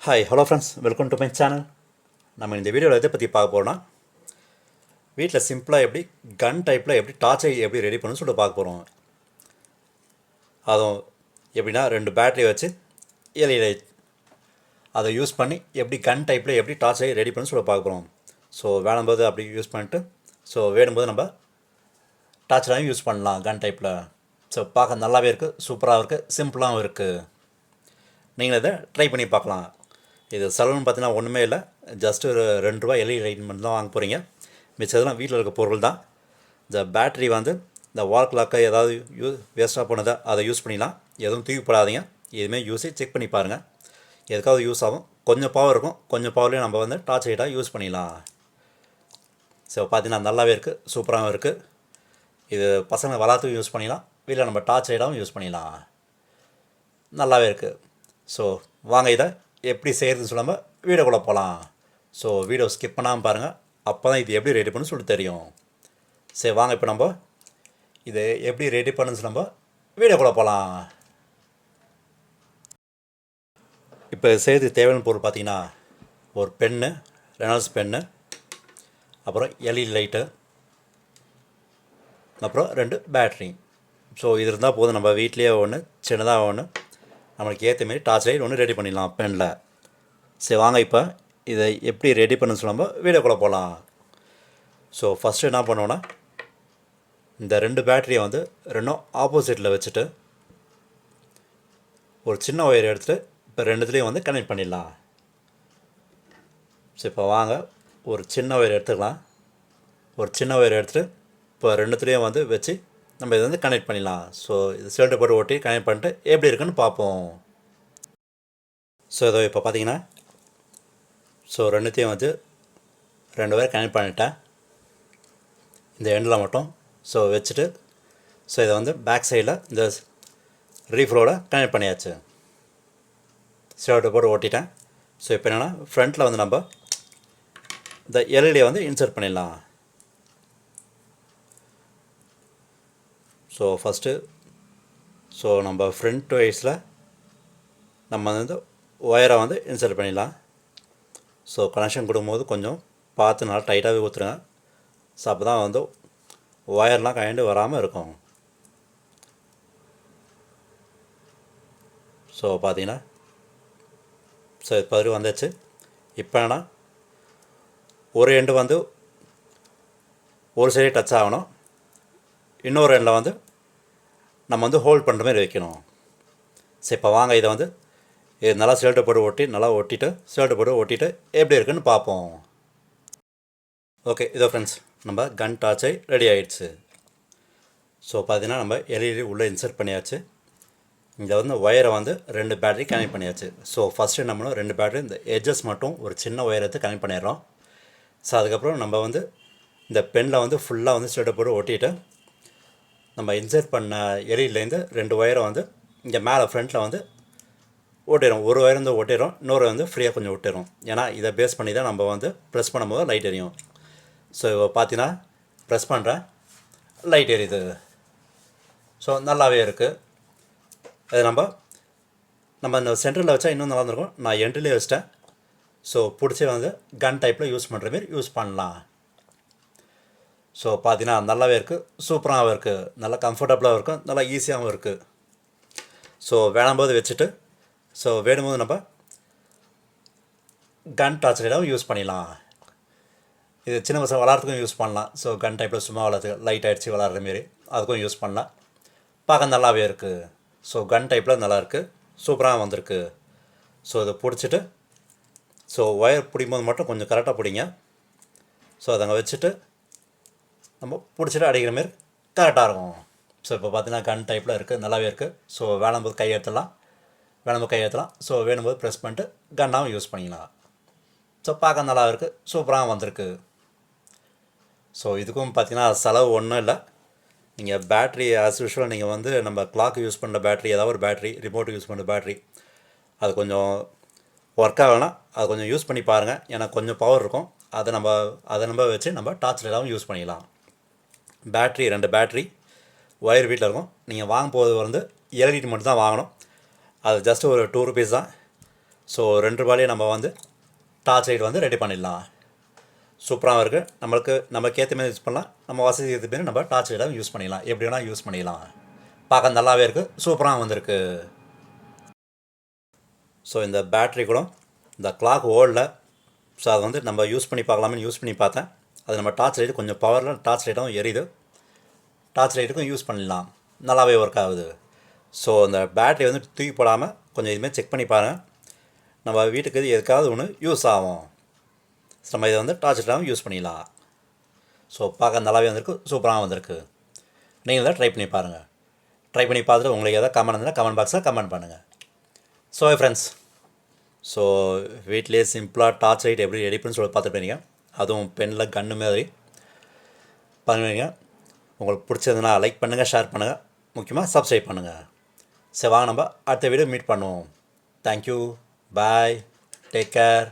Hi hello friends, welcome to my channel. நம்ம இந்த வீடியோவில் எதை பற்றி பார்க்க போகிறோம்னா, வீட்டில் சிம்பிளாக எப்படி கன் டைப்பில் எப்படி டார்ச்சை எப்படி ரெடி பண்ணணும்னு சொல்லிட்டு பார்க்க போகிறோம். அதுவும் எப்படின்னா 2 பேட்டரி வச்சு எல்இடி லைட் அதை யூஸ் பண்ணி எப்படி கன் டைப்பில் எப்படி டார்ச்சை ரெடி பண்ணணும்னு சொல்லிட்டு பார்க்க போகிறோம். ஸோ வேணும்போது அப்படி யூஸ் பண்ணிட்டு வேணும்போது நம்ம டார்ச்சராகவும் யூஸ் பண்ணலாம் கன் டைப்பில். ஸோ பார்க்க நல்லாவே இருக்குது, சூப்பராகவும் இருக்குது, சிம்பிளாகவும் இருக்குது. நீங்கள் இதை ட்ரை பண்ணி பார்க்கலாம். இது செலவுன்னு பார்த்தீங்கன்னா ஒன்றுமே இல்லை, ஜஸ்ட் ஒரு ₹2 எல்இடி லைட் மட்டும் தான் வாங்க போகிறீங்க. மிச்சதெல்லாம் வீட்டில் இருக்க பொருள் தான். இந்த பேட்ரி வந்து இந்த வால் கிளாக்கை ஏதாவது வேஸ்ட்டாக போனதை அதை யூஸ் பண்ணிடலாம். எதுவும் தூக்கி போடாதீங்க, எதுவுமே யூஸே செக் பண்ணி பாருங்கள், எதுக்காவது யூஸ் ஆகும். கொஞ்சம் பவர் இருக்கும், கொஞ்சம் பவர்லேயும் நம்ம வந்து டார்ச் லைட்டாக யூஸ் பண்ணிடலாம். ஸோ பார்த்தீங்கன்னா நல்லாவே இருக்குது, சூப்பராகவும் இருக்குது. இது பசங்களை வளர்த்துக்கும் யூஸ் பண்ணிடலாம், வீட்டில் நம்ம டார்ச் லைட்டாகவும் யூஸ் பண்ணிடலாம். நல்லாவே இருக்குது. ஸோ வாங்க இதை எப்படி செய்கிறதுன்னு சொல்லாமல் வீடியோக்குள்ளே போகலாம். ஸோ வீடியோ ஸ்கிப் பண்ணாமல் பாருங்கள், அப்போ தான் இது எப்படி ரெடி பண்ணணும்னு சொல்லிட்டு தெரியும். சரி வாங்க, இப்போ நம்ம இது எப்படி ரெடி பண்ணுன்னு நம்ம வீடியோக்குள்ளே போகலாம். இப்போ செய்கிறதுக்கு தேவையான பொருள் பார்த்திங்கன்னா, ஒரு பென்னு, ரெனால்ட்ஸ் பென்னு, அப்புறம் எல்இடி லைட்டு, அப்புறம் 2 பேட்ரி. ஸோ இது இருந்தால் போதும், நம்ம வீட்லேயே ஒன்று சின்னதாக ஒன்று நம்மளுக்கு ஏற்ற மாரி டார்ச் லைட் ஒன்று ரெடி பண்ணிடலாம் பெனில். சரி வாங்க, இப்போ இதை எப்படி ரெடி பண்ணு சொல்லாமல் வீடியோக்குள்ளே போகலாம். ஸோ ஃபஸ்ட்டு என்ன பண்ணுவோன்னா, இந்த 2 பேட்டரியை வந்து ரெண்டும் ஆப்போசிட்டில் வச்சுட்டு ஒரு சின்ன ஒயர் எடுத்துகிட்டு இப்போ ரெண்டுத்துலேயும் வந்து கனெக்ட் பண்ணிடலாம். ஸோ இப்போ வாங்க, ஒரு சின்ன ஒயர் எடுத்துக்கலாம். ஒரு சின்ன ஒயர் எடுத்துகிட்டு இப்போ ரெண்டுத்துலேயும் வந்து வச்சு நம்ம இதை வந்து கனெக்ட் பண்ணிடலாம். ஸோ இது சிலிண்டர் போட்டு ஓட்டி கனெக்ட் பண்ணிட்டு எப்படி இருக்குன்னு பார்ப்போம். ஸோ இதோ இப்போ பார்த்தீங்கன்னா, ஸோ ரெண்டுத்தையும் வந்து 2 ஒயர் கனெக்ட் பண்ணிட்டேன் இந்த எண்டில் மட்டும். ஸோ வச்சுட்டு இதை வந்து பேக் சைடில் இந்த ரீஃபரோட கனெக்ட் பண்ணியாச்சு. சிலிண்டர் போட்டு ஓட்டிட்டேன். ஸோ இப்போ என்னென்னா, ஃப்ரண்ட்டில் வந்து நம்ம இந்த எல்இடியை வந்து இன்சர்ட் பண்ணிடலாம். ஸோ ஃபஸ்ட்டு நம்ம ஃப்ரண்ட் வைஸில் நம்ம வந்து ஒயரை வந்து இன்சர்ட் பண்ணிடலாம். ஸோ கனெக்ஷன் கொடுக்கும்போது கொஞ்சம் பார்த்து நல்லா டைட்டாகவே ஊற்றுருங்க. ஸோ அப்போ தான் வந்து ஒயர்லாம் கழண்டு வராமல் இருக்கும். ஸோ பார்த்தீங்கன்னா, ஸோ இப்போ வந்துச்சு. இப்போ என்னன்னா, ஒரு எண்டு வந்து ஒரு சைடே டச் ஆகணும், இன்னொரு எண்டில் வந்து நம்ம வந்து ஹோல்ட் பண்ணுற மாதிரி வைக்கணும். சரி இப்போ வாங்க, இதை வந்து இது நல்லா சிலிண்டர் போட்டு ஓட்டி நல்லா ஒட்டிட்டு சிலிண்டர் போட்டு ஓட்டிட்டு எப்படி இருக்குன்னு பார்ப்போம். ஓகே, இதோ ஃப்ரெண்ட்ஸ், நம்ம கன் டார்ச்சை ரெடி ஆகிடுச்சு. ஸோ பார்த்தீங்கன்னா, நம்ம எல்இடி உள்ளே இன்சர்ட் பண்ணியாச்சு. இங்கே வந்து ஒயரை வந்து 2 பேட்டரி கனெக்ட் பண்ணியாச்சு. ஸோ ஃபஸ்ட்டு நம்மளும் 2 பேட்டரி இந்த எட்ஜஸ் மட்டும் ஒரு சின்ன ஒயரை எடுத்து கனெக்ட் பண்ணிடுறோம். ஸோ அதுக்கப்புறம் நம்ம வந்து இந்த பெனில் வந்து ஃபுல்லாக வந்து சிலிண்டர் போட்டு ஒட்டிட்டு நம்ம இன்சர்ட் பண்ண எல்இடிலேருந்து 2 ஒயரை வந்து இங்கே மேலே ஃப்ரண்ட்டில் வந்து ஓட்டிடும். ஒரு ஒயர் வந்து ஓட்டிடும், இன்னொரு வந்து ஃப்ரீயாக கொஞ்சம் விட்டுரும். ஏன்னா இதை பேஸ் பண்ணி தான் நம்ம வந்து ப்ரெஸ் பண்ணும்போது லைட் எரியும். ஸோ பார்த்தீங்கன்னா ப்ரெஸ் பண்ணுறேன், லைட் எரியுது. ஸோ நல்லாவே இருக்குது. அது நம்ம இந்த சென்டரில் வச்சா இன்னும் நல்லா இருந்திருக்கும். நான் எண்ட்லேயே வச்சிட்டேன். ஸோ பிடிச்சி வந்து கன் டைப்பில் யூஸ் பண்ணுற மாரி யூஸ் பண்ணலாம். ஸோ பார்த்தீங்கன்னா நல்லாவே இருக்குது, சூப்பராகவும் இருக்குது, நல்லா கம்ஃபர்டபுளாகவும் இருக்கும், நல்லா ஈஸியாகவும் இருக்குது. ஸோ வேணும்போது வச்சுட்டு வேணும்போது நம்ம கன் டார்ச் லைட்டாகவும் யூஸ் பண்ணிடலாம். இது சின்ன பசங்க விளாட்றதுக்கும் யூஸ் பண்ணலாம். ஸோ கன் டைப்பில் சும்மா விளாட்றதுக்கு லைட் அடித்து விளாட்ற மாரி அதுக்கும் யூஸ் பண்ணலாம். பார்க்க நல்லாவே இருக்குது. ஸோ கன் டைப்பில் நல்லாயிருக்கு, சூப்பராக வந்திருக்கு. ஸோ இதை பிடிச்சிட்டு ஒயர் பிடிக்கும்போது மட்டும் கொஞ்சம் கரெக்டாக பிடிங்க. ஸோ அதை அங்கே வச்சுட்டு நம்ம பிடிச்சிட்டு அடிக்கிற மாரி கரெக்டாக இருக்கும். ஸோ இப்போ பார்த்தீங்கன்னா கன் டைப்பில் இருக்குது, நல்லாவே இருக்குது. ஸோ வேணும்போது கை ஏற்றலாம். ஸோ வேணும்போது ப்ரெஸ் பண்ணிட்டு கன்னாகவும் யூஸ் பண்ணிக்கலாம். ஸோ பார்க்க நல்லா இருக்குது, சூப்பராக வந்திருக்கு. ஸோ இதுக்கும் பார்த்தீங்கன்னா செலவு ஒன்றும் இல்லை. நீங்கள் பேட்ரி ஆஸ் யூஷுவல் நீங்கள் வந்து நம்ம கிளாக் யூஸ் பண்ணுற பேட்ரி, ஏதாவது ஒரு பேட்ரி, ரிமோட் யூஸ் பண்ணுற பேட்ரி, அது கொஞ்சம் ஒர்க் ஆகலைன்னா அது கொஞ்சம் யூஸ் பண்ணி பாருங்கள். ஏன்னா கொஞ்சம் பவர் இருக்கும். அதை நம்ம வச்சு நம்ம டார்ச் லைட்டாகவும் யூஸ் பண்ணிக்கலாம். பேட்ரி 2 பேட்ரி ஒயர் வீட்டில் இருக்கும். நீங்கள் வாங்க போகிறது வந்து எல்இடி மட்டும் தான் வாங்கணும். அது ஜஸ்ட் ஒரு ₹2 தான். ஸோ 2 ரூபாயிலே நம்ம வந்து டார்ச் லைட் வந்து ரெடி பண்ணிடலாம். சூப்பராகவும் இருக்குது. நமக்கு ஏற்ற மாதிரி யூஸ் பண்ணலாம். நம்ம வசதி ஏற்ற மாதிரி நம்ம டார்ச் லைட்டாக யூஸ் பண்ணிடலாம். எப்படி வேணால் யூஸ் பண்ணிடலாம். பார்க்க நல்லாவே இருக்குது. சூப்பராக வந்திருக்கு. ஸோ இந்த பேட்ரி கூட இந்த கிளாக் ஓடல. ஸோ அதை வந்து நம்ம யூஸ் பண்ணி பார்க்கலாம்னு யூஸ் பண்ணி பார்த்தேன். அது நம்ம டார்ச் லைட்டு கொஞ்சம் பவரில் டார்ச் லைட்டாகவும் எரியுது. டார்ச் லைட்டுக்கும் யூஸ் பண்ணலாம். நல்லாவே ஒர்க் ஆகுது. ஸோ அந்த பேட்ரி வந்து தூக்கி போடாமல் கொஞ்சம் இதுமாதிரி செக் பண்ணி பாருங்கள். நம்ம வீட்டுக்கு எதுக்காவது ஒன்று யூஸ் ஆகும். நம்ம இதை வந்து டார்ச் லைட்டாகவும் யூஸ் பண்ணிடலாம். ஸோ பார்க்க நல்லாவே வந்திருக்கு. சூப்பராக வந்திருக்கு. நீங்கள் தான் ட்ரை பண்ணி பாருங்கள். ட்ரை பண்ணி பார்த்துட்டு உங்களுக்கு எதாவது கமெண்ட் இருந்தால் கமெண்ட் பாக்ஸில் கமெண்ட் பண்ணுங்கள். ஸோ ஃப்ரெண்ட்ஸ், ஸோ வீட்டிலே சிம்பிளாக டார்ச் லைட் எப்படி ரெடிப்புன்னு சொல்லி பார்த்துட்டு போயிருங்க. அதுவும் பெனில் கன்று மாதிரி பண்ணுவீங்க. உங்களுக்கு பிடிச்சதுன்னா லைக் பண்ணுங்கள், ஷேர் பண்ணுங்கள், முக்கியமாக சப்ஸ்கிரைப் பண்ணுங்கள். சரி, வாங்க நம்ம அடுத்த வீடியோ மீட் பண்ணுவோம். தேங்க்யூ, பாய், டேக் கேர்.